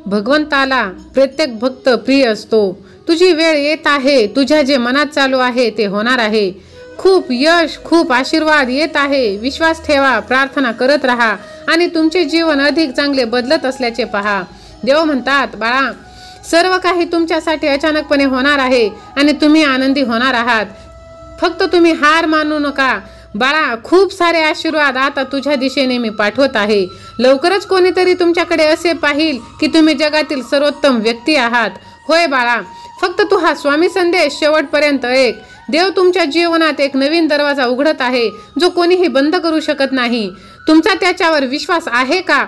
भगवंताला प्रत्येक भक्त प्रिय असतो। तुझी वेळ येत आहे, तुझ्या जे मनात चालू आहे ते होणार आहे। खूप यश, खूप आशीर्वाद येत आहे। विश्वास ठेवा, प्रार्थना करत राहा आणि तुमचे जीवन अधिक चांगले बदलत असल्याचे पहा। देव म्हणतात, बाळा, सर्व काही तुमच्यासाठी अचानकपणे होणार आहे आणि तुम्ही आनंदी होणार आहात। फक्त तुम्ही हार मानू नका। बाळा, खूप सारे आशीर्वाद आता तुझ्या दिशेने मी पाठवत आहे। लवकरच कोणीतरी तुमच्याकडे असे पाहिल की तुम्ही जगातील सर्वोत्तम व्यक्ती आहात। होय बाळा, फक्त तू हा स्वामी संदेश शेवटपर्यंत ऐक। देव तुमच्या जीवनात एक नवीन दरवाजा उघडत आहे, जो कोणीही बंद करू शकत नाही। तुमचा त्याच्यावर विश्वास आहे का?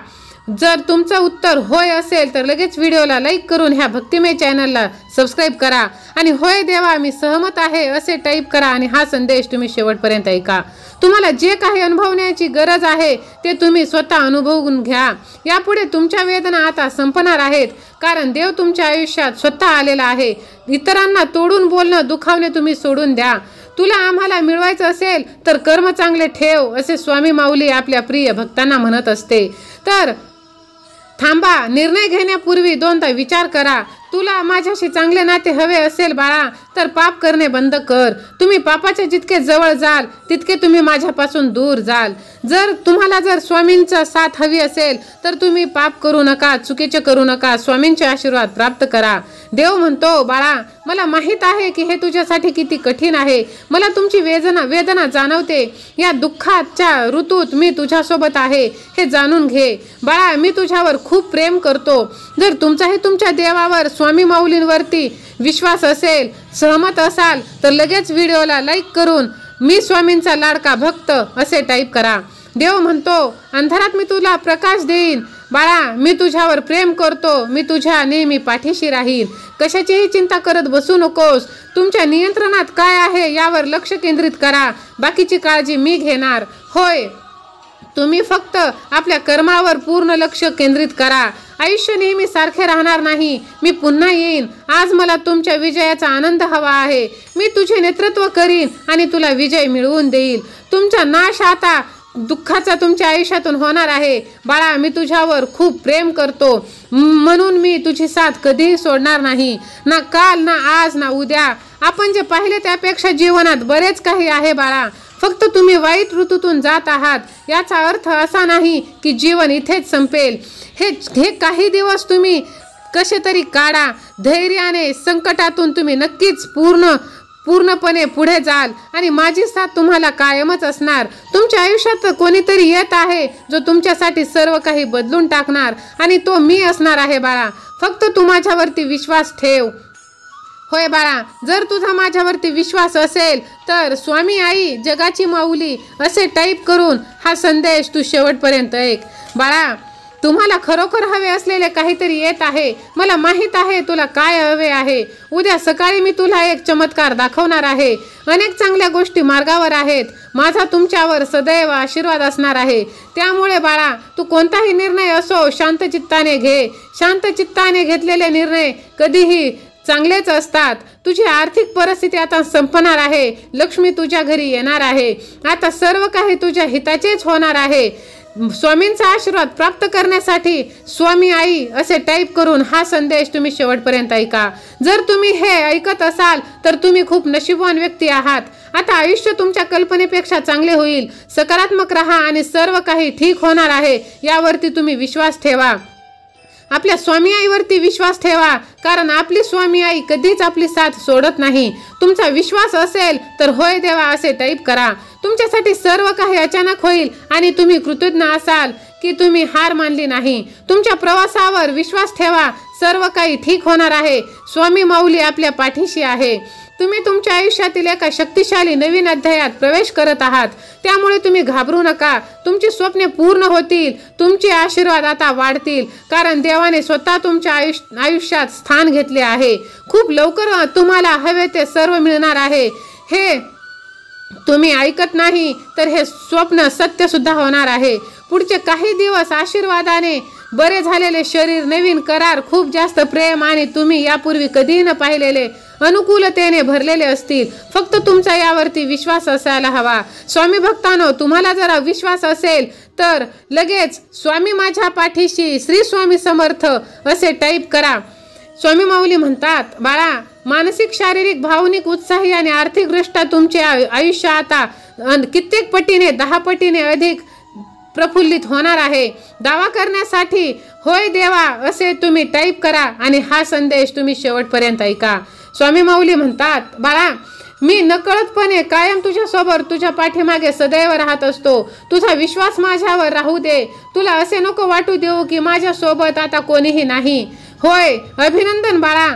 जर तुमचं उत्तर होय असेल तर लगेच व्हिडिओला लाईक करून ह्या भक्तिमय चॅनलला सबस्क्राईब करा आणि होय देवा मी सहमत आहे असे टाईप करा आणि हा संदेश तुम्ही शेवटपर्यंत ऐका। तुम्हाला जे काही अनुभवण्याची गरज आहे ते तुम्ही स्वतः अनुभवून घ्या। यापुढे तुमच्या वेदना आता संपणार आहेत, कारण देव तुमच्या आयुष्यात स्वतः आलेला आहे। इतरांना तोडून बोलणं, दुखावणे तुम्ही सोडून द्या। तुला आम्हाला मिळवायचं असेल तर कर्म चांगले ठेव, असे स्वामी माऊली आपल्या प्रिय भक्तांना म्हणत असते। तर थांबा, निर्णय घेण्यापूर्वी दोनदा विचार करा। तुला माझ्याशी चांगले नाते हवे असेल बाळा, तर पाप करणे बंद कर। तुम्ही पापाच्या जितके जवळ जाल तितके तुम्ही माझ्यापासून दूर जाल। जर तुम्हाला स्वामींचा साथ हवी असेल तर तुम्ही पाप करू नका, चुकीचे करू नका, स्वामींचे आशीर्वाद प्राप्त करा। देव म्हणतो, बाळा, मला माहित आहे की हे तुझ्यासाठी किती कठीण आहे। मला तुमची वेदना जाणवते। या दुःखाच्या ऋतूत मी तुझ्यासोबत आहे, हे जाणून घे। बाळा, मी तुझ्यावर खूप प्रेम करतो। जर तुमचाही तुमच्या देवावर, स्वामी माऊलींवरती विश्वास असेल, सहमत असाल तर लगेच व्हिडिओला लाईक करून मी स्वामींचा लाडका भक्त असे टाईप करा। देव म्हणतो, अंधारात मी तुला प्रकाश देईन। बाळा, मी तुझ्यावर प्रेम करतो। मी तुझ्या नेहमी पाठीशी राहीन। कशाचीही चिंता करत बसू नकोस। तुमच्या नियंत्रणात काय आहे यावर लक्ष केंद्रित करा। बाकीची काळजी मी घेणार। होय, तुम्ही फक्त आपल्या कर्मावर पूर्ण लक्ष केंद्रित करा। आयुष्य नेहमी सारखे राहणार नाही। मी पुन्हा येईन। आज मला तुमच्या विजयाचा आनंद हवा आहे। मी तुझे नेतृत्व करीन आणि तुला विजय मिळवून देईल। तुमचा नाश आता दुःखाचा तुमच्या आयुष्यातून होणार आहे। बाळा, मी तुझ्यावर खूप प्रेम करतो, म्हणून मी तुझी साथ कधीही सोडणार नाही। ना काल, ना आज, ना उद्या। आपण जे पाहिले त्यापेक्षा जीवनात बरेच काही आहे बाळा। फक्त तुम्ही वाईट ऋतूतून जात आहात। याचा अर्थ असा नाही की जीवन इथेच संपेल। हे काही दिवस तुम्ही कसे तरी काढा। धैर्याने संकटातून तुम्ही नक्कीच पूर्णपणे पुढे जाल आणि माझी साथ तुम्हाला कायमच असणार। तुमच्या आयुष्यात कोणीतरी येत आहे जो तुमच्यासाठी सर्व काही बदलून टाकणार आणि तो मी असणार आहे बाळा। फक्त तू माझ्यावरती विश्वास ठेव। होय बाळा, जर तुझा माझ्यावरती विश्वास असेल तर स्वामी आई, जगाची माऊली असे टाईप करून हा संदेश तू शेवटपर्यंत ऐक। बाळा, तुम्हाला खरोखर हवे असलेले काहीतरी येत आहे। मला माहित आहे तुला काय हवे आहे। उद्या सकाळी मी तुला एक चमत्कार दाखवणार आहे। अनेक चांगल्या गोष्टी मार्गावर आहेत। माझा तुमच्यावर सदैव आशीर्वाद असणार आहे। त्यामुळे बाळा, तू कोणताही निर्णय असो शांत चित्ताने घे। शांत चित्ताने घेतलेले निर्णय कधीही चांगलेच असतात। तुझी आर्थिक परिस्थिती आता संपणार आहे। लक्ष्मी तुझ्या घरी येणार आहे। आता सर्व काही तुझ्या हिताचेच होणार आहे। स्वामींचा आशीर्वाद प्राप्त करण्यासाठी स्वामी आई असे टाईप करून हा संदेश तुम्ही शेवटपर्यंत ऐका। जर तुम्ही हे ऐकत असाल तर तुम्ही खूप नशीबवान व्यक्ती आहात। आता आयुष्य तुमच्या कल्पनेपेक्षा चांगले होईल। सकारात्मक राहा आणि सर्व काही ठीक होणार आहे यावरती तुम्ही विश्वास ठेवा। आपल्या स्वामी आईवरती विश्वास ठेवा, कारण आपली स्वामी आई कधीच आपली साथ सोडत नाही। तुमचा विश्वास असेल तर होय देवा असे टाईप करा। तुमच्यासाठी सर्व काही अचानक होईल आणि तुम्ही कृतज्ञ असाल की तुम्ही हार मानली नाही। तुमच्या प्रवासावर विश्वास ठेवा, सर्व काही ठीक होणार आहे। स्वामी माऊली आपल्या पाठीशी आहे। तुम्ही तुमच्या आयुष्यातील एका शक्तिशाली नवीन अध्यायात प्रवेश करत आहात। त्यामुळे तुम्ही घाबरू नका। तुमची स्वप्ने पूर्ण होतील। तुमचे आशीर्वाद आता वाढतील, कारण देवाने स्वतः तुमच्या आयुष्यात स्थान घेतले आहे। खूप लवकर तुम्हाला हवे ते सर्व मिळणार आहे। हे तुम्ही ऐकत नाही तर हे स्वप्न सत्य सुद्धा होणार आहे। पुढचे काही दिवस आशीर्वादाने बरे झालेले शरीर, नवीन करार, खूप जास्त प्रेम आणि तुम्ही यापूर्वी कधीही न पाहिलेले अनुकूलतेने भरलेले असतील। फक्त तुमचा यावरती विश्वास असायला हवा। स्वामी भक्तांनो, तुम्हाला जरा विश्वास असेल तर लगेच स्वामी माझ्या पाठीशी, श्री स्वामी समर्थ असे टाईप करा. स्वामी माऊली म्हणतात, बाळा, मानसिक, शारीरिक, भावनिक, उत्साही आणि आर्थिकदृष्ट्या तुमचे आयुष्य आता कित्येक पटीने, 10 पटीने अधिक प्रफुल्लित होणार आहे. दावा करण्यासाठी होय देवा असे तुम्ही टाईप करा आणि हा संदेश तुम्ही शेवटपर्यंत ऐका. स्वामी माऊली म्हणतात, बाळा, मी नकळतपणे कायम तुझ्यासोबत, तुझ्या पाठीमागे सदैव राहत असतो. तुझा विश्वास माझ्यावर राहू दे. तुला असे नको वाटू देऊ की माझ्यासोबत आता कोणीही नाही. होय, अभिनंदन बाळा,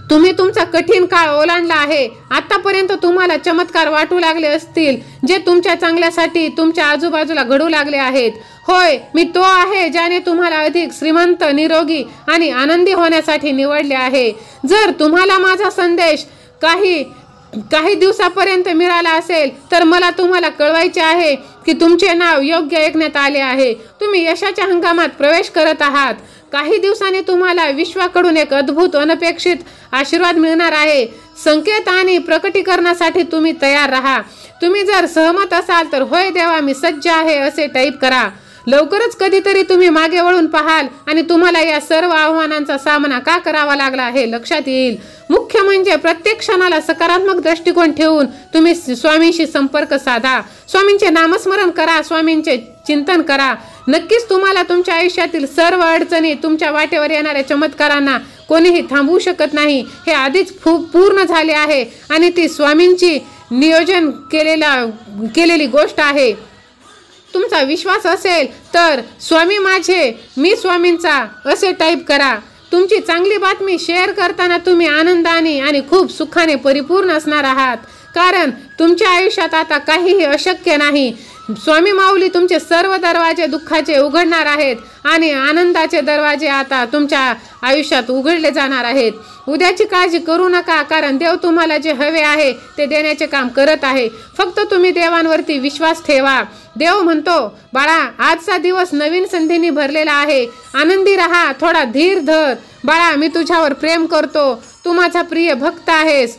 तुम्ही तुमचा कठीण काळ ओलांडला आहे. आतापर्यंत तुम्हाला चमत्कार वाटू लागले असतील जे तुमच्या चांगल्यासाठी तुमच्या आजूबाजूला घडू लागले आहेत. होय, मी तो आहे ज्याने तुम्हाला अधिक श्रीमंत, निरोगी आणि आनंदी होण्यासाठी निवडले आहे. जर तुम्हाला माझा संदेश काही दिवसापर्यंत मिळाला असेल तर मला तुम्हाला कळवायचे आहे की तुमचे नाव योग्य ऐकण्यात आले आहे. तुम्ही यशाच्या हंगामात प्रवेश करत आहात. काही दिवसांनी तुम्हाला विश्वाकडून एक अद्भुत, अनपेक्षित आशीर्वाद मिळणार आहे. संकेत आणि प्रकटीकरणासाठी तुम्ही तयार राहा. तुम्ही जर सहमत असाल तर होय देवा मी सज्ज आहे असे टाईप करा. लवकरच कधीतरी तुम्ही मागे वळून पाहाल आणि तुम्हाला या सर्व आव्हानांचा सामना का करावा लागला हे लक्षात येईल. मुख्य म्हणजे प्रत्येक क्षणाला सकारात्मक दृष्टिकोन ठेवून तुम्ही स्वामींशी संपर्क साधा. स्वामींचे नामस्मरण करा, स्वामींचे चिंतन करा. नक्कीच तुम्हाला तुमच्या आयुष्यातील सर्व अडचणी, तुमच्या वाटेवर येणाऱ्या चमत्कारांना कोणीही थांबवू शकत नाही. हे आधीच पूर्ण झाले आहे आणि ती स्वामींची नियोजन केलेली गोष्ट आहे. तुमचा विश्वास असेल तर स्वामी माझे, मी स्वामींचा असे टाईप करा. तुमची चांगली बातमी शेअर करताना तुम्ही आनंदाने आणि खूप सुखाने परिपूर्ण असणार आहात, कारण तुमच्या आयुष्यात आता काहीही अशक्य नाही. स्वामी माऊली तुमचे सर्व दरवाजे दुःखाचे उघडणार आहेत आणि आनंदाचे दरवाजे आता तुमच्या आयुष्यात उघडले जाणार आहेत. उद्याची काळजी करू नका, कारण देव तुम्हाला जे हवे आहे ते देण्याचे काम करत आहे. फक्त तुम्ही देवांवरती विश्वास ठेवा. देव म्हणतो, बाळा, आजचा दिवस नवीन संधींनी भरलेला आहे. आनंदी राहा, थोडा धीर धर. बाळा, मी तुझ्यावर प्रेम करतो. तू माझा प्रिय भक्त आहेस.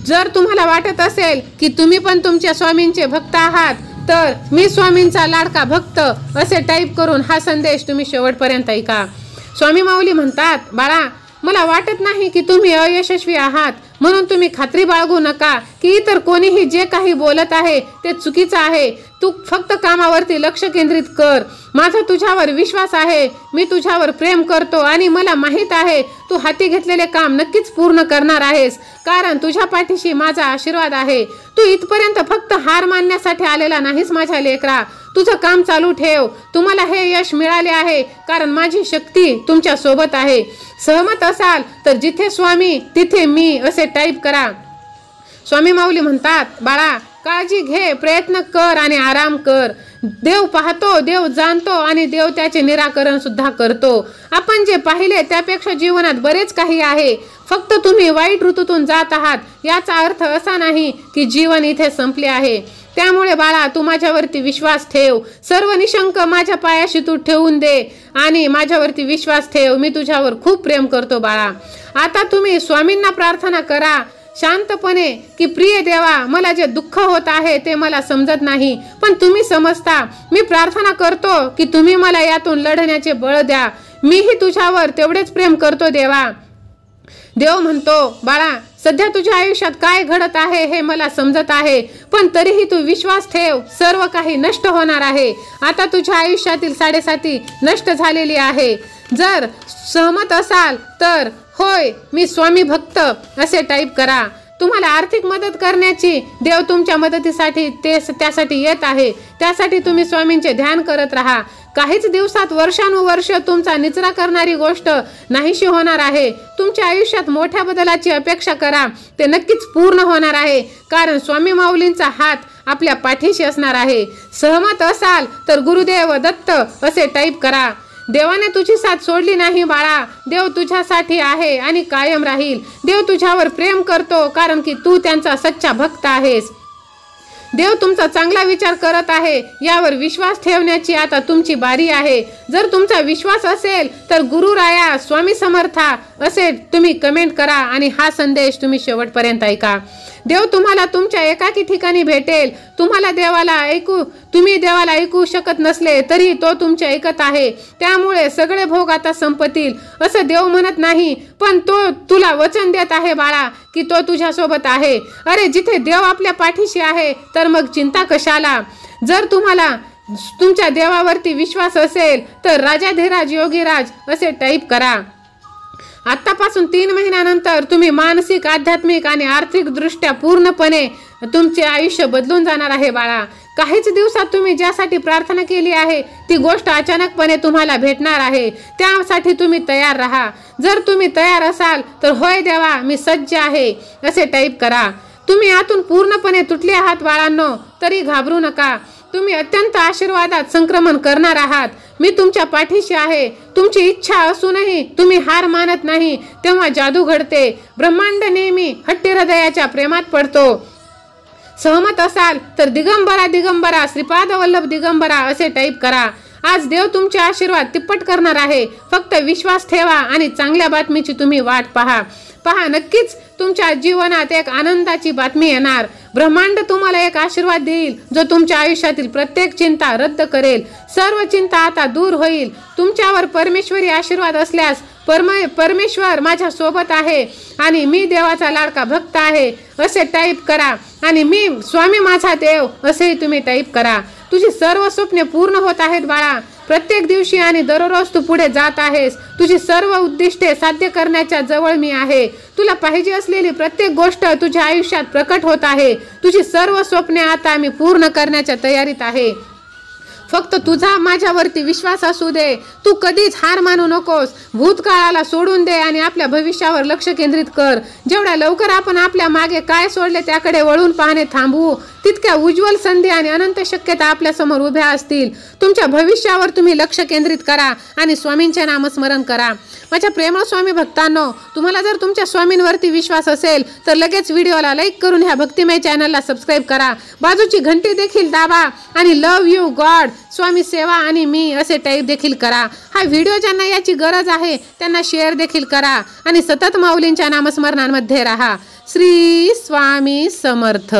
जर तुम्हाला वाटत असेल की तुम्ही पण तुमच्या स्वामींचे भक्त आहात तर मी स्वामींचा लाडका भक्त असे टाईप करून हा संदेश तुम्ही शेवटपर्यंत ऐका. स्वामी माऊली म्हणतात, बाळा, मला वाटत नाही की तुम्ही अयशस्वी आहात, म्हणून तुम्ही खात्री बाळगू नका की इतर कोणीही जे काही बोलत आहे ते चुकीचं आहे. तू फक्त कामावरती लक्ष केंद्रित कर. माझा तुझ्यावर विश्वास आहे. मी तुझ्यावर प्रेम करतो आणि मला माहित आहे तू हाती घेतलेले काम नक्कीच पूर्ण करणार आहेस, कारण तुझ्या पाठीशी माझा आशीर्वाद आहे. तू इथपर्यंत फक्त हार मानण्यासाठी आलेला नाहीस माझ्या लेकरा. तुझं काम चालू ठेव. तुम्हाला हे यश मिळाले आहे कारण माझी शक्ती तुमच्या सोबत आहे. सहमत असाल तर जिथे स्वामी तिथे मी असे टाईप करा. स्वामी माऊली म्हणतात, बाळा, काळजी घे, प्रयत्न कर आणि आराम कर. देव पाहतो, देव जाणतो आणि देव त्याचे निराकरण सुद्धा करतो. आपण जे पाहिले त्यापेक्षा जीवनात बरेच काही आहे. फक्त तुम्ही वाईट ऋतूतून जात आहात याचा अर्थ असा नाही की जीवन इथे संपले आहे. त्यामुळे बाळा, तू माझ्यावरती विश्वास ठेव. सर्व निशंक माझ्या पायाशी तू ठेवून दे आणि माझ्यावरती विश्वास ठेव. मी तुझ्यावर खूप प्रेम करतो बाळा. आता तुम्ही स्वामींना प्रार्थना करा शांतपणे की प्रिय देवा, मला जे दुःख होत आहे ते मला समजत नाही, पण तुम्ही समजता. मी प्रार्थना करतो की तुम्ही मला यातून लढण्याचे बळ द्या. मीही तुझ्यावर तेवढेच प्रेम करतो देवा. देव म्हणतो, बाळा, सध्या तुझ्या आयुष्यात काय घडत आहे हे मला समजत आहे, पण तरीही तू विश्वास ठेव. सर्व काही नष्ट होणार आहे. आता तुझ्या आयुष्यातील 7.5 नष्ट झालेली आहे. जर सहमत असाल तर होय मी स्वामी भक्त असे टाईप करा. तुम्हाला आर्थिक मदत करण्याची देव तुमच्या मदतीसाठी त्यासाठी येत आहे. त्यासाठी तुम्ही स्वामींचे ध्यान करत राहा. काहीच दिवसात वर्षानुवर्ष तुमचा निचरा करणारी गोष्ट नाहीशी होणार आहे. तुमच्या आयुष्यात मोठ्या बदलाची अपेक्षा करा. ते नक्कीच पूर्ण होणार आहे, कारण स्वामी माऊलींचा हात आपल्या पाठीशी असणार आहे. सहमत असाल तर गुरुदेव दत्त असे टाईप करा. देवाने तुझी साथ सोडली नाही बाळा. देव तुझ्यासाठी आहे आणि कायम राहील. देव तुझ्यावर प्रेम करतो कारण की तू त्यांचा सच्चा भक्त आहेस. देव तुमचा चांगला विचार करत आहे. यावर विश्वास ठेवण्याची आता तुमची बारी आहे. जर तुमचा विश्वास असेल तर गुरुराया, स्वामी समर्था असे तुम्ही कमेंट करा आणि हा संदेश तुम्ही शेवटपर्यंत ऐका. देव तुम्हाला तुमच्या एकाकी ठिकाणी भेटेल. तुम्ही देवाला ऐकू शकत नसले तरी तो तुमचे ऐकत आहे. त्यामुळे सगळे भोग आता संपतील असं देव म्हणत नाही, पण तो तुला वचन देत आहे बाळा की तो तुझ्या सोबत आहे. अरे जिथे देव आपल्या पाठीशी आहे तर मग चिंता कशाला. जर तुम्हाला तुमच्या देवावरती विश्वास असेल तर राजाधिराज योगीराज असे टाईप करा. आतापासून 3 महिन्यानंतर तुम्ही मानसिक, आध्यात्मिक आणि आर्थिक दृष्ट्या पूर्णपणे तुमचे आयुष्य बदलून जाणार आहे बाळा. काहीच दिवसात तुम्ही ज्यासाठी प्रार्थना केली आहे ती गोष्ट अचानकपणे तुम्हाला भेटणार आहे. त्यासाठी तुम्ही तयार राहा. जर तुम्ही तयार असाल तर होय देवा मी सज्ज आहे असे टाईप करा. तुम्ही आतून पूर्णपणे तुटले आहात बाळांनो, तरी घाबरू नका. तुम्ही अत्यंत आशीर्वादात संक्रमण करणार आहात. मी तुमच्या पाठीशी आहे. तुमची इच्छा असूनही तुम्ही हार मानत नाही तेव्हा जादू घडते. ब्रह्मांड नेहमी हट्टी हृदयाच्या प्रेमात पडतो. सहमत असाल तर दिगंबरा दिगंबरा श्रीपाद वल्लभ दिगंबरा असे टाईप करा. आज देव तुमचे आशीर्वाद तिप्पट करणार आहे. फक्त विश्वास ठेवा आणि चांगल्या बातमीची तुम्ही वाट पहा. नक्कीच तुमच्या जीवनात एक आनंदाची बातमी येणार. ब्रह्मांड तुम्हाला एक आशीर्वाद देईल जो तुमच्या आयुष्यातील प्रत्येक चिंता रद्द करेल. सर्व चिंता आता दूर होईल. तुमच्यावर परमेश्वरी आशीर्वाद असल्यास परमेश्वर माझ्या सोबत आहे आणि मी देवाचा लाडका भक्त आहे असे टाईप करा. आणि मी स्वामी माझा देव असेही तुम्ही टाईप करा. तुझी सर्व स्वप्ने पूर्ण होत आहेत बाळा. प्रत्येक दिवशी आणि दररोज तू पुढे जात आहेस. तुझी सर्व उद्दिष्टे साध्य करण्याच्या जवळ मी आहे. तुला पाहिजे असलेली प्रत्येक गोष्ट तुझ्या आयुष्यात प्रकट होत आहे. तुझी सर्व स्वप्ने आता मी पूर्ण करण्याच्या तयारीत आहे. फक्त तुझा माझ्यावरती विश्वास असू दे. तू कधीच हार मानू नकोस. भूतकाळाला सोडून दे आणि आपल्या भविष्यावर लक्ष केंद्रित कर. जेवढ्या लवकर आपण आपल्या मागे काय सोडले त्याकडे वळून पाहणे थांबवू तितक्या उज्ज्वल संधी आणि अनंत शक्यता आपल्या समोर उभ्या असतील. तुमच्या भविष्यावर तुम्ही लक्ष केंद्रित करा आणि स्वामींचे नामस्मरण करा. माझ्या प्रेमळ स्वामी भक्तांनो, तुम्हाला जर तुमच्या स्वामींवरती विश्वास असेल तर लगेच व्हिडिओला लाईक करून ह्या भक्तिमय चॅनलला सबस्क्राईब करा. बाजूची घंटी देखील दाबा आणि लव यू गॉड, स्वामी सेवा आणि मी असे टाईप देखील करा. हा व्हिडिओ ज्यांना याची गरज आहे त्यांना शेअर देखील करा आणि सतत माऊलींच्या नामस्मरणांमध्ये राहा. श्री स्वामी समर्थ.